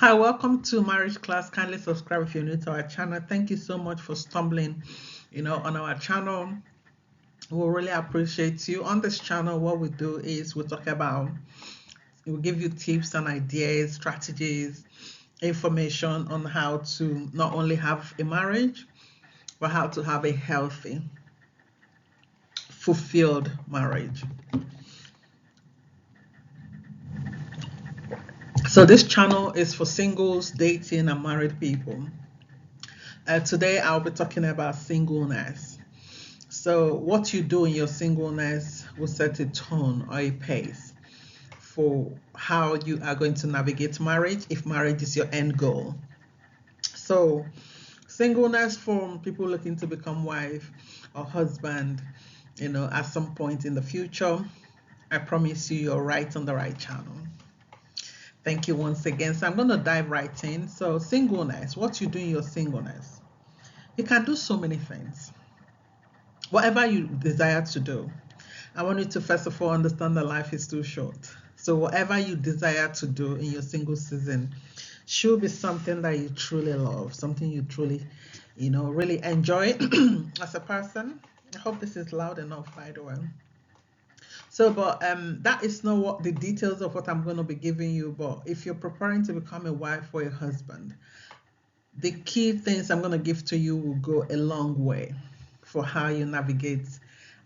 Hi, welcome to Marriage Class. Kindly subscribe if you're new to our channel. Thank you so much for stumbling, on our channel. We really appreciate you. On this channel, what we do is we give you tips and ideas, strategies, information on how to not only have a marriage, but how to have a healthy, fulfilled marriage. So this channel is for singles, dating, and married people. Today, I'll be talking about singleness. So, what you do in your singleness will set a tone or a pace for how you are going to navigate marriage if marriage is your end goal. So, singleness for people looking to become wife or husband, at some point in the future, I promise you're right on the right channel. Thank you once again. So, I'm going to dive right in. So, singleness, what you do in your singleness, you can do so many things. Whatever you desire to do, I want you to first of all understand that life is too short. So whatever you desire to do in your single season should be something that you truly love, something you truly, really enjoy as a person. I hope this is loud enough, by the way. So, but that is not what the details of what I'm going to be giving you. But if you're preparing to become a wife or a husband, the key things I'm going to give to you will go a long way for how you navigate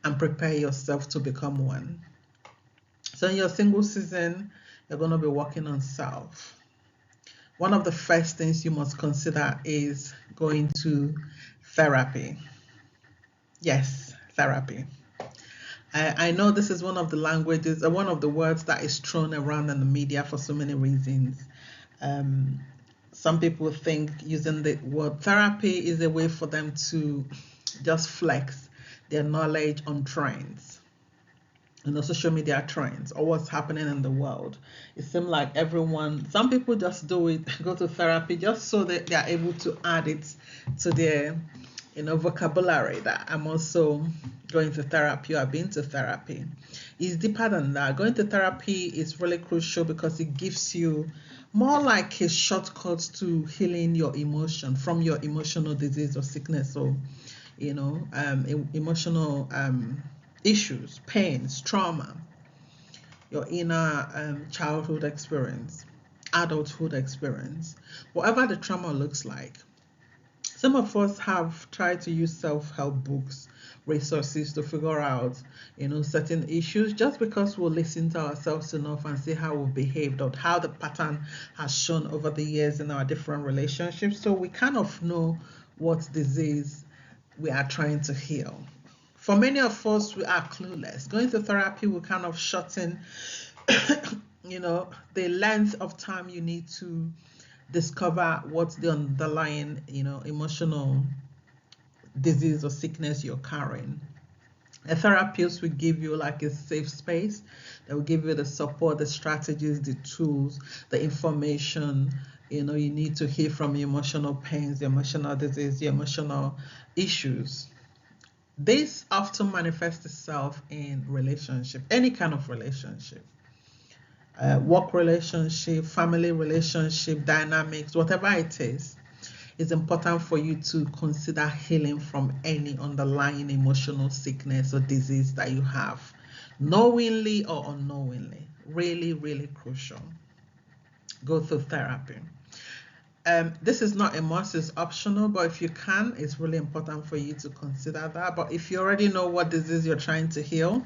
and prepare yourself to become one. So in your single season, you're going to be working on self. One of the first things you must consider is going to therapy. Yes, therapy. I know this is one of the languages, one of the words that is thrown around in the media for so many reasons. Some people think using the word therapy is a way for them to just flex their knowledge on trends and social media trends or what's happening in the world. It seems like some people just do it, go to therapy just so that they are able to add it to their vocabulary that I'm also going to therapy or I've been to therapy. It's deeper than that. Going to therapy is really crucial because it gives you more like a shortcut to healing your emotion from your emotional disease or sickness or emotional issues, pains, trauma, your inner childhood experience, adulthood experience, whatever the trauma looks like. Some of us have tried to use self-help books, resources to figure out, certain issues just because we'll listen to ourselves enough and see how we behaved or how the pattern has shown over the years in our different relationships. So we kind of know what disease we are trying to heal. For many of us, we are clueless. Going to therapy will kind of shorten, the length of time you need to discover what's the underlying, emotional disease or sickness you're carrying. A therapist will give you like a safe space. They will give you the support, the strategies, the tools, the information, you need to heal from your emotional pains, the emotional disease, the emotional issues. This often manifests itself in relationship, any kind of relationship. Work relationship, family relationship, dynamics, whatever it is, it's important for you to consider healing from any underlying emotional sickness or disease that you have, knowingly or unknowingly. Really, really crucial. Go through therapy. This is not a must, it's optional, but if you can, it's really important for you to consider that. But if you already know what disease you're trying to heal,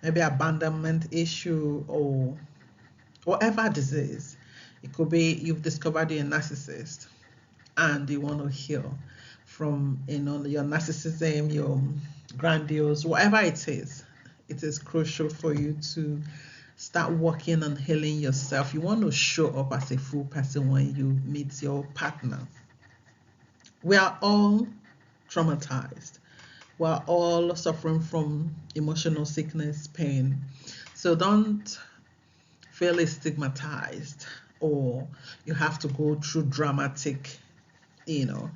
maybe abandonment issue or whatever disease, it could be you've discovered you're a narcissist and you want to heal from your narcissism, your grandiose, whatever it is crucial for you to start working on healing yourself. You want to show up as a full person when you meet your partner. We are all traumatized. We are all suffering from emotional sickness, pain. So don't feel stigmatized or you have to go through dramatic,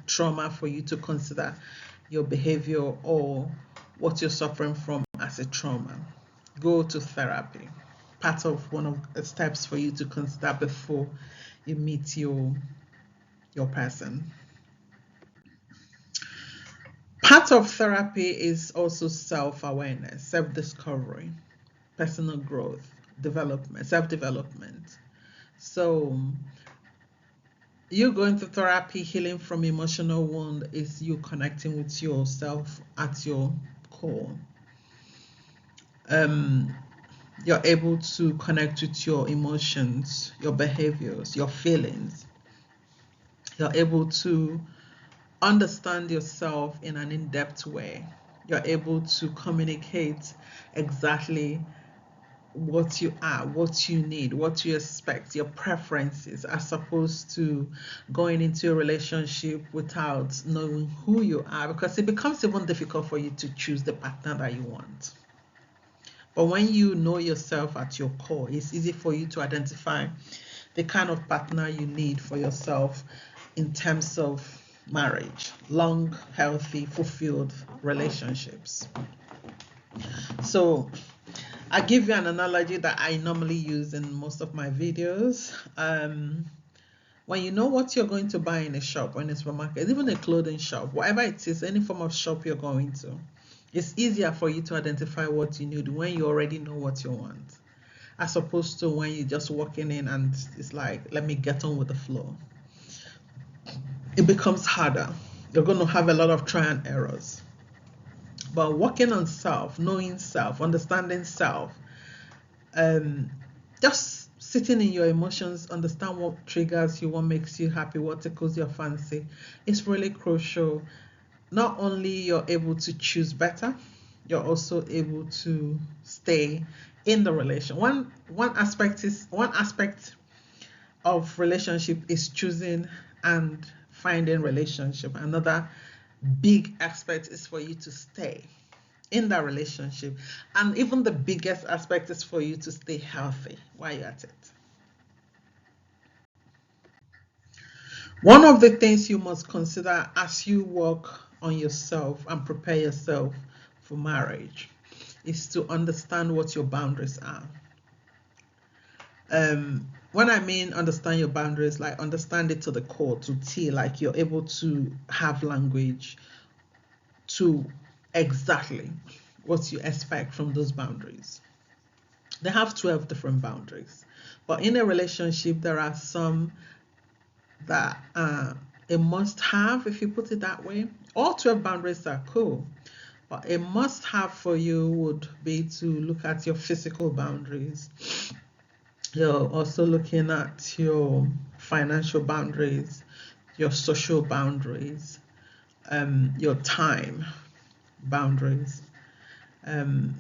trauma for you to consider your behavior or what you're suffering from as a trauma. Go to therapy. Part of one of the steps for you to consider before you meet your person. Part of therapy is also self-awareness, self-discovery, personal growth, development, self-development. So you going to therapy, healing from emotional wound is you connecting with yourself at your core. Um, you're able to connect with your emotions, your behaviors, your feelings. You're able to understand yourself in an in-depth way. You're able to communicate exactly what you are, what you need, what you expect, your preferences, as opposed to going into a relationship without knowing who you are, because it becomes even difficult for you to choose the partner that you want. But when you know yourself at your core, it's easy for you to identify the kind of partner you need for yourself in terms of marriage, long, healthy, fulfilled relationships. So I give you an analogy that I normally use in most of my videos. When you know what you're going to buy in a shop or in a supermarket, even a clothing shop, whatever it is, any form of shop you're going to, it's easier for you to identify what you need when you already know what you want, as opposed to when you're just walking in and it's like, let me get on with the flow. It becomes harder. You're going to have a lot of trial and errors. But working on self, knowing self, understanding self, um, just sitting in your emotions, understand what triggers you, what makes you happy, what tickles your fancy, is really crucial. Not only you're able to choose better, you're also able to stay in the relation. One aspect of relationship is choosing and finding relationship. Another big aspect is for you to stay in that relationship. And even the biggest aspect is for you to stay healthy while you're at it. One of the things you must consider as you work on yourself and prepare yourself for marriage is to understand what your boundaries are. When I mean understand your boundaries, like understand it to the core, to T, like you're able to have language to exactly what you expect from those boundaries. They have 12 different boundaries, but in a relationship, there are some that are a must have, if you put it that way. All 12 boundaries are cool, but a must have for you would be to look at your physical boundaries. You're also looking at your financial boundaries, your social boundaries, your time boundaries. Um,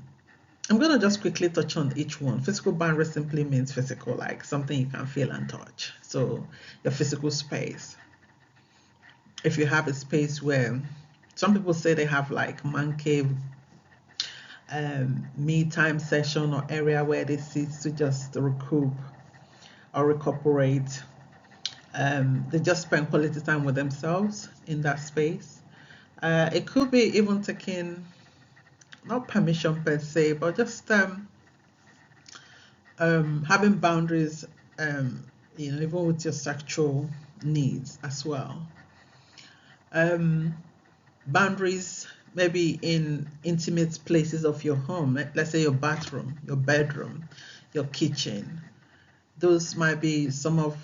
I'm going to just quickly touch on each one. Physical boundary simply means physical, like something you can feel and touch. So your physical space. If you have a space where some people say they have like man cave, me time session or area where they sit to just recoup or recuperate. They just spend quality time with themselves in that space. It could be even taking, not permission per se, but just having boundaries, even with your sexual needs as well. Boundaries maybe in intimate places of your home, let's say your bathroom, your bedroom, your kitchen. Those might be some of,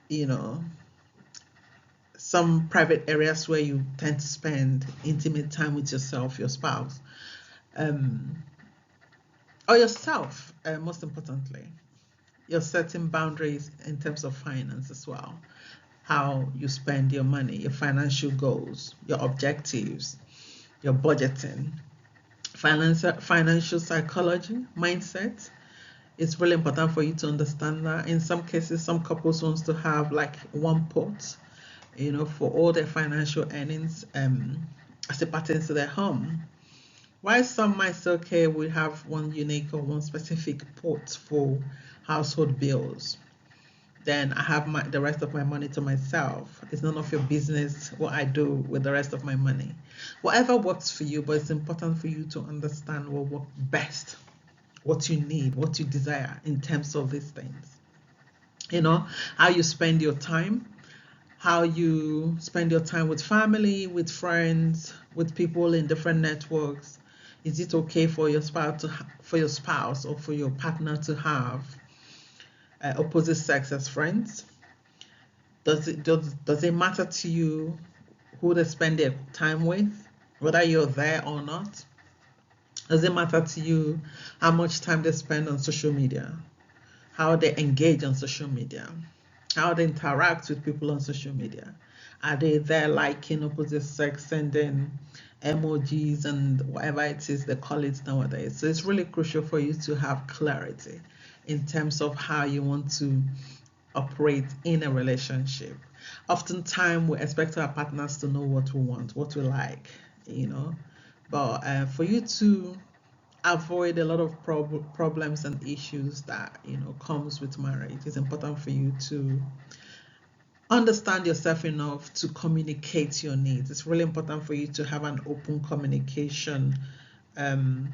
you know, some private areas where you tend to spend intimate time with yourself, your spouse, um, or yourself, most importantly. You're setting boundaries in terms of finance as well, how you spend your money, your financial goals, your objectives, your budgeting, financial psychology, mindset. It's really important for you to understand that. In some cases, some couples wants to have like one pot, for all their financial earnings, as it pertains to their home. While some might say, okay, we have one unique or one specific pot for household bills, then I have the rest of my money to myself. It's none of your business what I do with the rest of my money. Whatever works for you, but it's important for you to understand what works best, what you need, what you desire in terms of these things. You know, how you spend your time, how you spend your time with family, with friends, with people in different networks. Is it okay for your spouse for your spouse or for your partner to have opposite sex as friends? Does it matter to you who they spend their time with, whether you're there or not? Does it matter to you how much time they spend on social media, how they engage on social media, how they interact with people on social media? Are they there liking opposite sex, sending emojis and whatever it is they call it nowadays? So it's really crucial for you to have clarity in terms of how you want to operate in a relationship. Oftentimes, we expect our partners to know what we want, what we like, you know. But for you to avoid a lot of problems and issues that comes with marriage, it's important for you to understand yourself enough to communicate your needs. It's really important for you to have an open communication, um,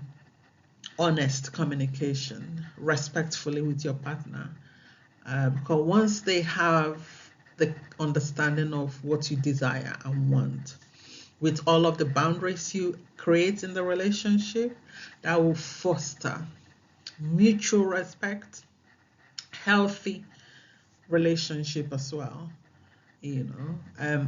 honest communication, respectfully with your partner. Because once they have the understanding of what you desire and want, with all of the boundaries you create in the relationship, that will foster mutual respect, healthy relationship as well.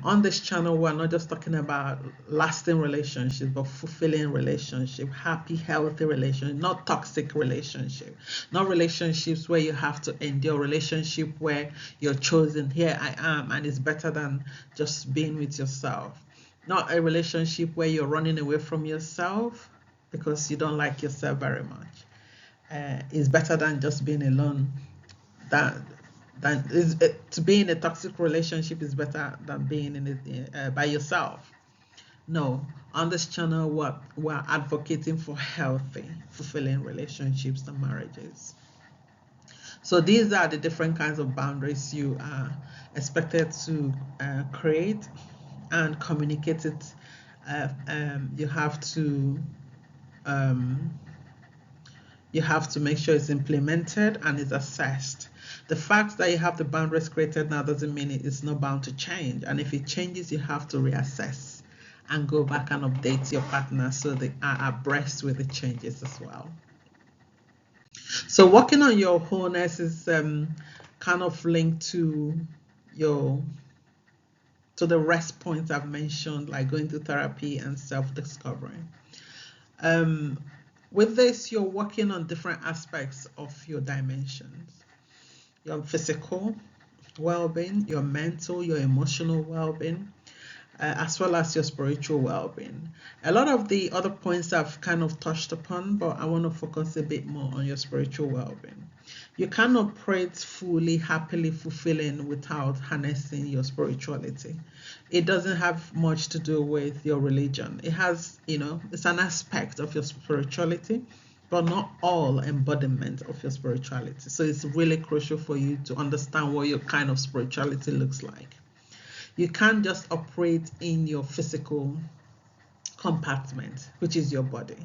On this channel, we're not just talking about lasting relationships, but fulfilling relationship, happy, healthy relationship, not toxic relationship, not relationships where you have to endure, relationship where you're chosen, here I am, and it's better than just being with yourself. Not a relationship where you're running away from yourself because you don't like yourself very much. It's better than just being alone. That to be in a toxic relationship is better than being in it by yourself. No, on this channel, we're advocating for healthy, fulfilling relationships and marriages. So these are the different kinds of boundaries you are expected to create and communicate it. You have to um, make sure it's implemented and is assessed. The fact that you have the boundaries created now doesn't mean it's not bound to change. And if it changes, you have to reassess and go back and update your partner so they are abreast with the changes as well. So working on your wholeness is kind of linked to your the rest points I've mentioned, like going to therapy and self-discovery. With this, you're working on different aspects of your dimensions: your physical well-being, your mental, your emotional well-being, as well as your spiritual well-being. A lot of the other points I've kind of touched upon, but I want to focus a bit more on your spiritual well-being. You can't operate fully, happily, fulfilling without harnessing your spirituality. It doesn't have much to do with your religion. It has, it's an aspect of your spirituality, but not all embodiment of your spirituality. So it's really crucial for you to understand what your kind of spirituality looks like. You can't just operate in your physical compartment, which is your body,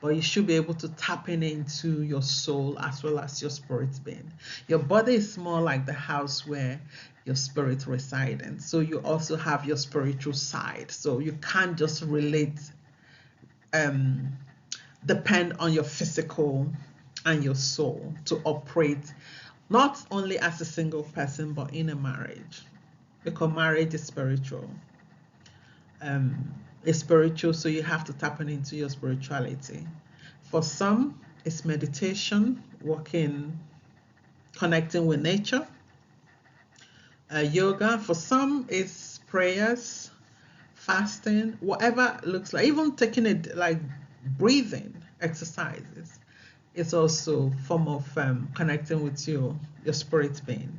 but you should be able to tap into your soul as well as your spirit being. Your body is more like the house where your spirit resides, and so you also have your spiritual side. So you can't just depend on your physical and your soul to operate not only as a single person but in a marriage, because marriage is spiritual. It's spiritual, so you have to tap into your spirituality. For some, it's meditation, walking, connecting with nature. Yoga. For some, it's prayers, fasting, whatever it looks like. Even taking it like breathing exercises. It's also a form of connecting with your spirit being.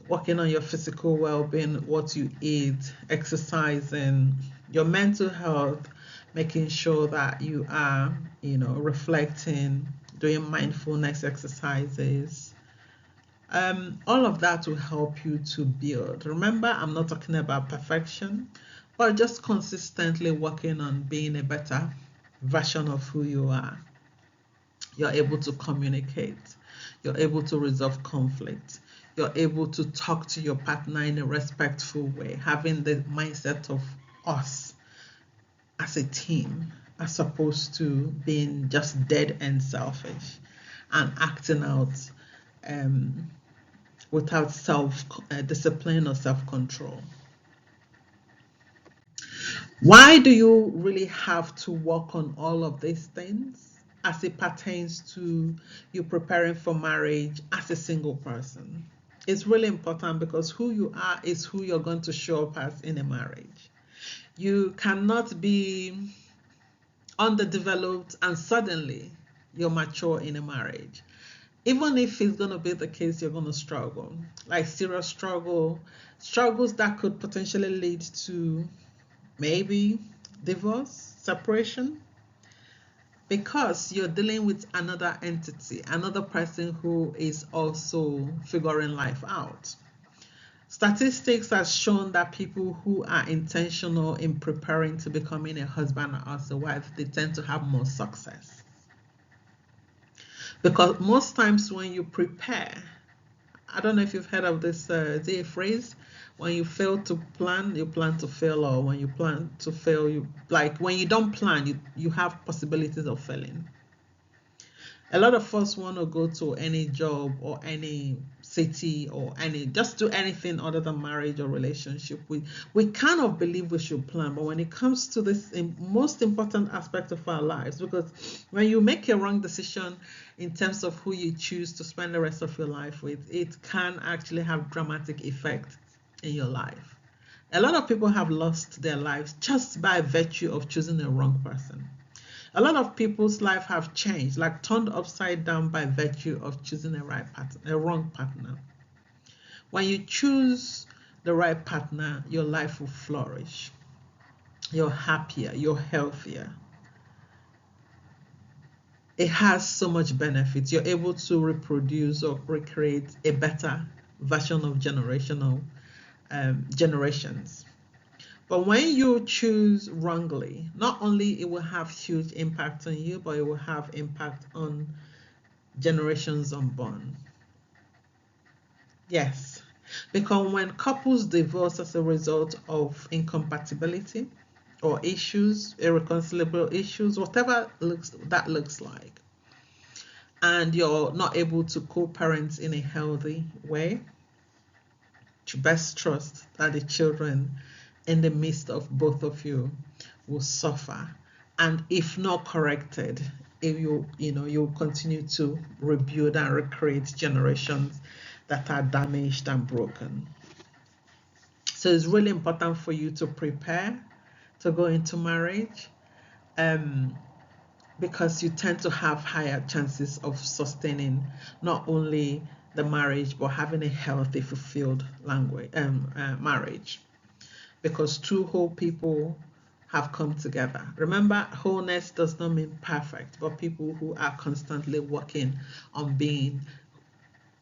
Working on your physical well-being, what you eat, exercising, your mental health, making sure that you are, reflecting, doing mindfulness exercises. All of that will help you to build. Remember, I'm not talking about perfection, but just consistently working on being a better version of who you are. You're able to communicate. You're able to resolve conflict. You're able to talk to your partner in a respectful way, having the mindset of us as a team, as opposed to being just dead and selfish and acting out um, without self discipline or self control. Why do you really have to work on all of these things as it pertains to you preparing for marriage as a single person? It's really important because who you are is who you're going to show up as in a marriage. You cannot be underdeveloped and suddenly you're mature in a marriage. Even if it's going to be the case, you're going to struggle, like serious struggles that could potentially lead to maybe divorce, separation, because you're dealing with another entity, another person who is also figuring life out. Statistics has shown that people who are intentional in preparing to becoming a husband or as a wife, they tend to have more success. Because most times when you prepare, I don't know if you've heard of this phrase, when you fail to plan, you plan to fail, or when you plan to fail, you like when you don't plan, you have possibilities of failing. A lot of us want to go to any job or any city or any just do anything other than marriage or relationship. We kind of believe we should plan, but when it comes to this most important aspect of our lives, because when you make a wrong decision in terms of who you choose to spend the rest of your life with, it can actually have dramatic effect in your life. A lot of people have lost their lives just by virtue of choosing the wrong person. A lot of people's life have changed, like turned upside down by virtue of choosing a wrong partner. When you choose the right partner, your life will flourish. You're happier, you're healthier. It has so much benefits. You're able to reproduce or recreate a better version of generations. But when you choose wrongly, not only it will have huge impact on you, but it will have impact on generations unborn. Yes, because when couples divorce as a result of incompatibility or issues, irreconcilable issues, whatever that looks like, and you're not able to co-parent in a healthy way, to best trust that the children in the midst of both of you will suffer, and if not corrected, if you'll continue to rebuild and recreate generations that are damaged and broken. So it's really important for you to prepare to go into marriage, um, because you tend to have higher chances of sustaining not only the marriage but having a healthy, fulfilled marriage, because two whole people have come together. Remember, wholeness does not mean perfect, but people who are constantly working on being,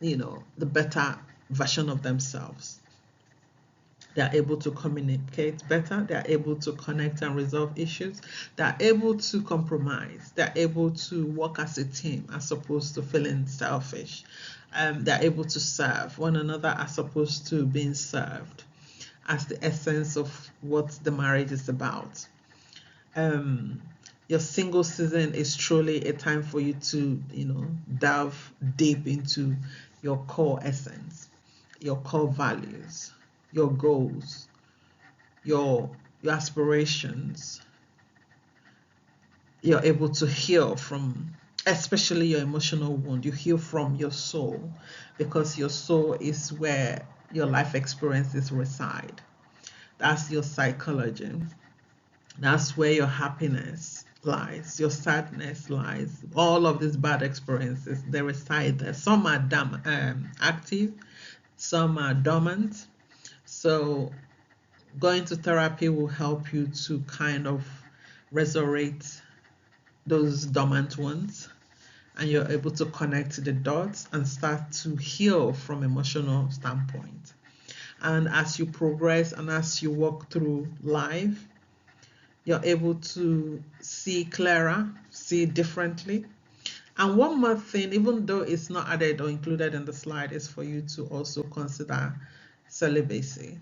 the better version of themselves. They are able to communicate better. They are able to connect and resolve issues. They are able to compromise. They are able to work as a team as opposed to feeling selfish. They are able to serve one another as opposed to being served, as the essence of what the marriage is about. Your single season is truly a time for you to, delve deep into your core essence, your core values, your goals, your aspirations. You're able to heal from, especially your emotional wound. You heal from your soul, because your soul is where your life experiences reside. That's your psychology. That's where your happiness lies, your sadness lies. All of these bad experiences, they reside there. Some are active, some are dormant. So going to therapy will help you to kind of resurrect those dormant ones, and you're able to connect the dots and start to heal from emotional standpoint. And as you progress and as you walk through life, you're able to see clearer, see differently, And one more thing, even though it's not added or included in the slide, is for you to also consider celibacy.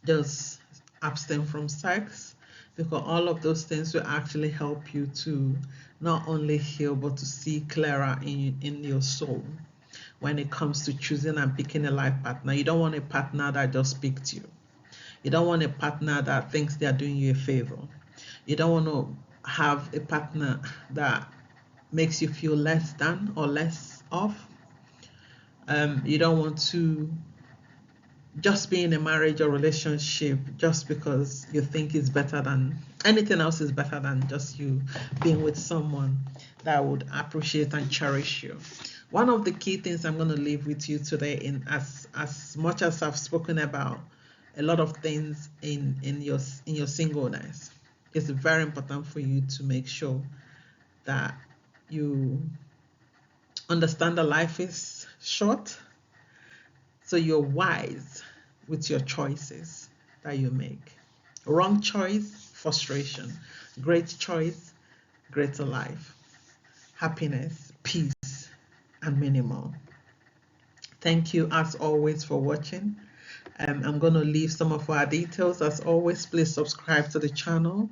Just abstain from sex, because all of those things will actually help you to not only heal but to see clearer in your soul when it comes to choosing and picking a life partner. You don't want a partner that just speaks to you. You don't want a partner that thinks they are doing you a favor. You don't want to have a partner that makes you feel less than or less of. You don't want to just be in a marriage or relationship just because you think it's better than anything else, is better than just you being with someone that would appreciate and cherish you. One of the key things I'm going to leave with you today, in as much as I've spoken about a lot of things in your singleness, it's very important for you to make sure that you understand that life is short, so you're wise with your choices that you make. Wrong choice, frustration. Great choice, greater life, happiness, peace, and many more. Thank you as always for watching. I'm going to leave some of our details. As always, please subscribe to the channel.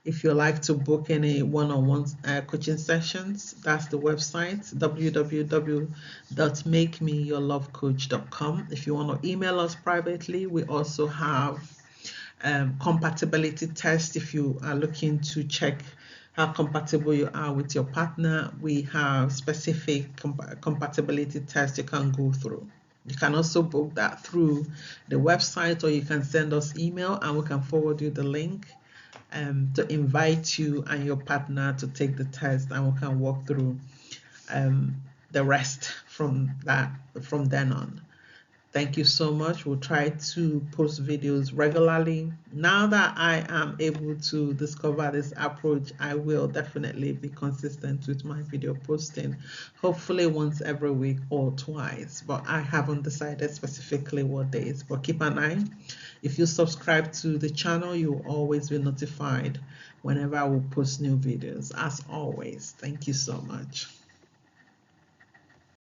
If you like to book any one-on-one coaching sessions, that's the website, www.makemeyourlovecoach.com. If you want to email us privately, we also have compatibility test. If you are looking to check how compatible you are with your partner, we have specific compatibility tests you can go through. You can also book that through the website, or you can send us email and we can forward you the link to invite you and your partner to take the test, and we can walk through the rest from then on. Thank you so much. We'll try to post videos regularly. Now that I am able to discover this approach, I will definitely be consistent with my video posting, hopefully once every week or twice, but I haven't decided specifically what days. But keep an eye. If you subscribe to the channel, you will always be notified whenever I will post new videos. As always, thank you so much.